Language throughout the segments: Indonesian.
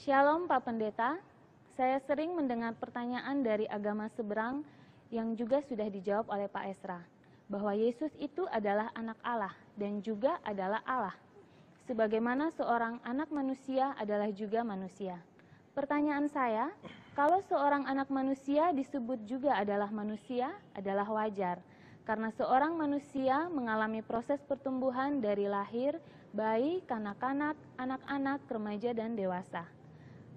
Shalom Pak Pendeta, saya sering mendengar pertanyaan dari agama seberang yang juga sudah dijawab oleh Pak Esra, bahwa Yesus itu adalah anak Allah dan juga adalah Allah. Sebagaimana seorang anak manusia adalah juga manusia. Pertanyaan saya, kalau seorang anak manusia disebut juga adalah manusia, adalah wajar. Karena seorang manusia mengalami proses pertumbuhan dari lahir, bayi, kanak-kanak, anak-anak, remaja, dan dewasa.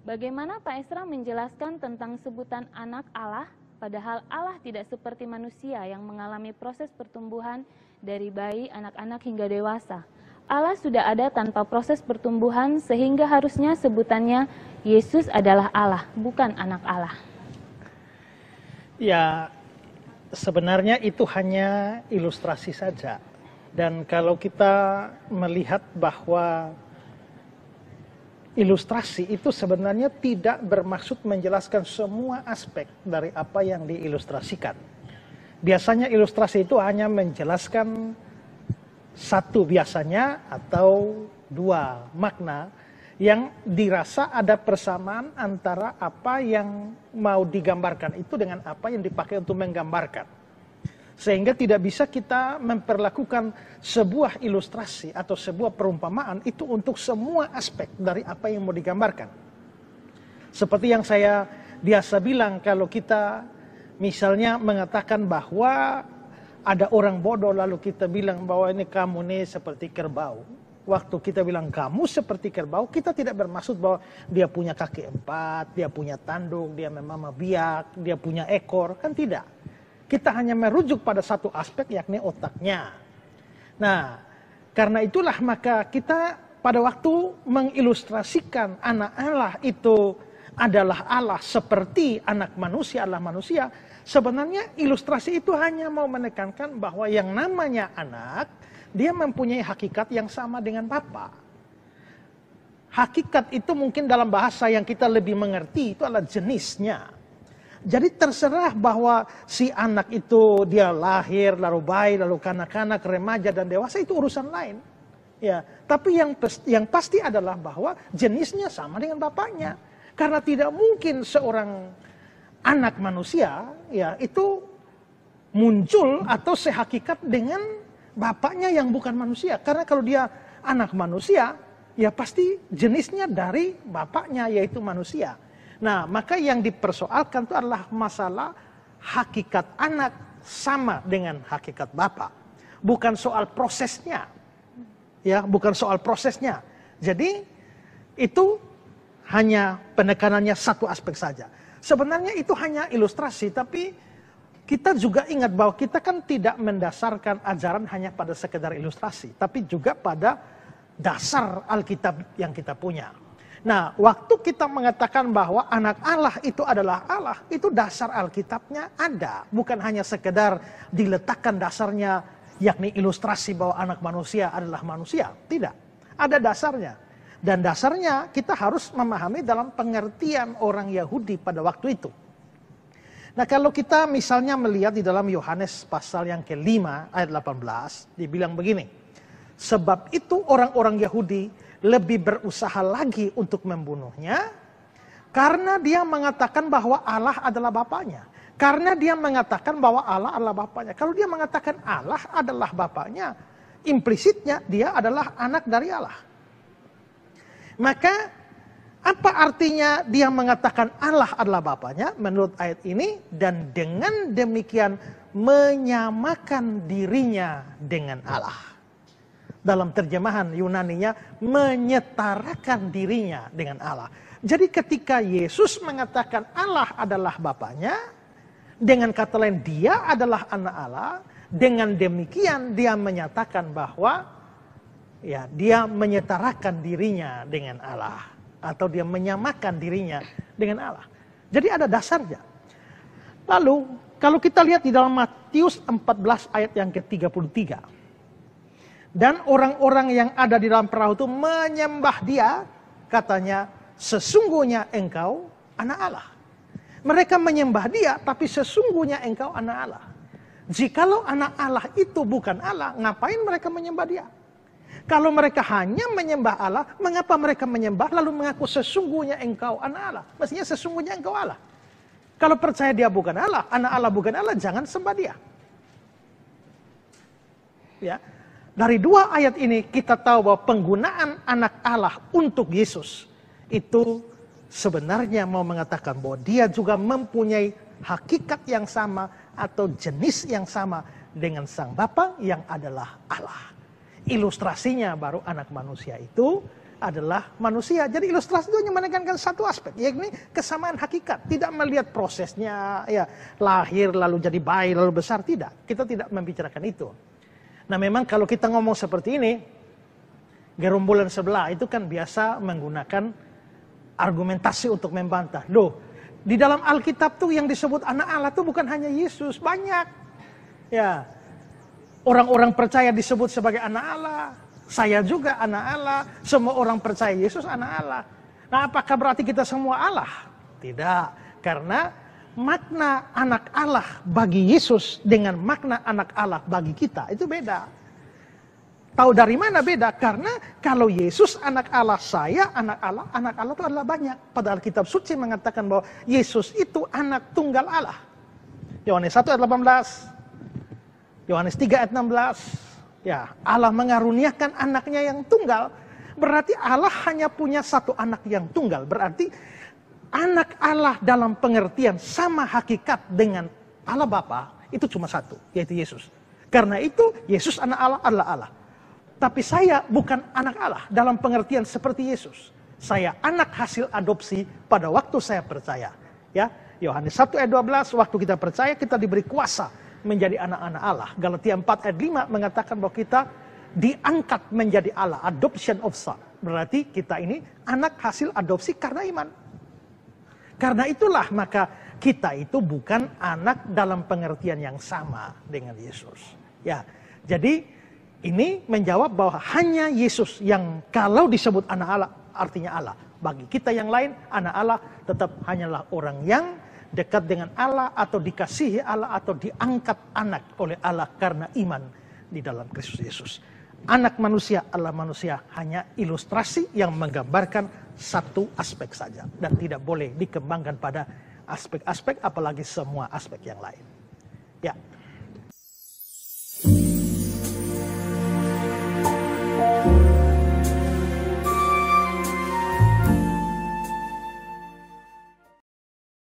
Bagaimana Pak Esra menjelaskan tentang sebutan anak Allah, padahal Allah tidak seperti manusia yang mengalami proses pertumbuhan dari bayi, anak-anak, hingga dewasa. Allah sudah ada tanpa proses pertumbuhan sehingga harusnya sebutannya Yesus adalah Allah, bukan anak Allah. Ya, sebenarnya itu hanya ilustrasi saja. Dan kalau kita melihat bahwa ilustrasi itu sebenarnya tidak bermaksud menjelaskan semua aspek dari apa yang diilustrasikan. Biasanya ilustrasi itu hanya menjelaskan satu biasanya atau dua makna yang dirasa ada persamaan antara apa yang mau digambarkan itu dengan apa yang dipakai untuk menggambarkan. Sehingga tidak bisa kita memperlakukan sebuah ilustrasi atau sebuah perumpamaan itu untuk semua aspek dari apa yang mau digambarkan. Seperti yang saya biasa bilang, kalau kita misalnya mengatakan bahwa ada orang bodoh lalu kita bilang bahwa ini kamu nih seperti kerbau. Waktu kita bilang kamu seperti kerbau, kita tidak bermaksud bahwa dia punya kaki 4, dia punya tanduk, dia memang biak, dia punya ekor, kan tidak. Kita hanya merujuk pada satu aspek, yakni otaknya. Nah, karena itulah maka kita pada waktu mengilustrasikan anak Allah itu adalah Allah seperti anak manusia adalah manusia. Sebenarnya ilustrasi itu hanya mau menekankan bahwa yang namanya anak, dia mempunyai hakikat yang sama dengan Bapa. Hakikat itu mungkin dalam bahasa yang kita lebih mengerti itu adalah jenisnya. Jadi terserah bahwa si anak itu dia lahir, lalu bayi, lalu kanak-kanak, remaja, dan dewasa itu urusan lain. Ya, tapi yang pasti adalah bahwa jenisnya sama dengan bapaknya. Karena tidak mungkin seorang anak manusia ya itu muncul atau sehakikat dengan bapaknya yang bukan manusia. Karena kalau dia anak manusia, ya pasti jenisnya dari bapaknya yaitu manusia. Nah, maka yang dipersoalkan itu adalah masalah hakikat anak sama dengan hakikat bapak. Bukan soal prosesnya. Ya, bukan soal prosesnya. Jadi, itu hanya penekanannya satu aspek saja. Sebenarnya itu hanya ilustrasi, tapi kita juga ingat bahwa kita kan tidak mendasarkan ajaran hanya pada sekedar ilustrasi, tapi juga pada dasar Alkitab yang kita punya. Nah, waktu kita mengatakan bahwa anak Allah itu adalah Allah, itu dasar Alkitabnya ada. Bukan hanya sekedar diletakkan dasarnya, yakni ilustrasi bahwa anak manusia adalah manusia. Tidak, ada dasarnya. Dan dasarnya kita harus memahami dalam pengertian orang Yahudi pada waktu itu. Nah, kalau kita misalnya melihat di dalam Yohanes pasal yang ke-5 ayat 18, dibilang begini. Sebab itu orang-orang Yahudi lebih berusaha lagi untuk membunuhnya karena dia mengatakan bahwa Allah adalah bapaknya. Karena dia mengatakan bahwa Allah adalah bapaknya. Kalau dia mengatakan Allah adalah bapaknya, implisitnya dia adalah anak dari Allah. Maka apa artinya dia mengatakan Allah adalah bapaknya menurut ayat ini, dan dengan demikian menyamakan dirinya dengan Allah. Dalam terjemahan Yunaninya, menyetarakan dirinya dengan Allah. Jadi ketika Yesus mengatakan Allah adalah Bapaknya, dengan kata lain dia adalah anak Allah, dengan demikian dia menyatakan bahwa ya dia menyetarakan dirinya dengan Allah. Atau dia menyamakan dirinya dengan Allah. Jadi ada dasarnya. Lalu kalau kita lihat di dalam Matius 14 ayat yang ke-33. Dan orang-orang yang ada di dalam perahu itu menyembah dia, katanya, sesungguhnya engkau anak Allah. Mereka menyembah dia, tapi sesungguhnya engkau anak Allah. Jikalau anak Allah itu bukan Allah, ngapain mereka menyembah dia? Kalau mereka hanya menyembah Allah, mengapa mereka menyembah lalu mengaku sesungguhnya engkau anak Allah? Mestinya sesungguhnya engkau Allah. Kalau percaya dia bukan Allah, anak Allah bukan Allah, jangan sembah dia. Ya. Dari dua ayat ini kita tahu bahwa penggunaan anak Allah untuk Yesus itu sebenarnya mau mengatakan bahwa dia juga mempunyai hakikat yang sama atau jenis yang sama dengan Sang Bapa yang adalah Allah. Ilustrasinya baru anak manusia itu adalah manusia. Jadi ilustrasi itu hanya menekankan satu aspek, yakni kesamaan hakikat. Tidak melihat prosesnya, ya lahir lalu jadi bayi lalu besar, tidak. Kita tidak membicarakan itu. Nah memang kalau kita ngomong seperti ini, gerombolan sebelah itu kan biasa menggunakan argumentasi untuk membantah. Loh, di dalam Alkitab tuh yang disebut anak Allah tuh bukan hanya Yesus, banyak. Ya, orang-orang percaya disebut sebagai anak Allah. Saya juga anak Allah. Semua orang percaya Yesus anak Allah. Nah, apakah berarti kita semua Allah? Tidak. Karena makna anak Allah bagi Yesus dengan makna anak Allah bagi kita itu beda. Tahu dari mana beda? Karena kalau Yesus anak Allah, saya anak Allah itu adalah banyak. Padahal kitab suci mengatakan bahwa Yesus itu anak tunggal Allah. Yohanes 1 ayat 18. Yohanes 3 ayat 16, ya Allah mengaruniakan anaknya yang tunggal, berarti Allah hanya punya satu anak yang tunggal, berarti anak Allah dalam pengertian sama hakikat dengan Allah Bapa, itu cuma satu, yaitu Yesus. Karena itu Yesus anak Allah adalah Allah. Tapi saya bukan anak Allah dalam pengertian seperti Yesus. Saya anak hasil adopsi pada waktu saya percaya. Ya, Yohanes 1 ayat 12, waktu kita percaya kita diberi kuasa menjadi anak-anak Allah. Galatia 4 ayat 5 mengatakan bahwa kita diangkat menjadi Allah, adoption of son. Berarti kita ini anak hasil adopsi karena iman. Karena itulah maka kita itu bukan anak dalam pengertian yang sama dengan Yesus. Ya, jadi ini menjawab bahwa hanya Yesus yang kalau disebut anak Allah artinya Allah. Bagi kita yang lain, anak Allah tetap hanyalah orang yang dekat dengan Allah atau dikasihi Allah atau diangkat anak oleh Allah karena iman di dalam Kristus Yesus. Anak manusia, Allah manusia hanya ilustrasi yang menggambarkan satu aspek saja dan tidak boleh dikembangkan pada aspek-aspek apalagi semua aspek yang lain. Ya.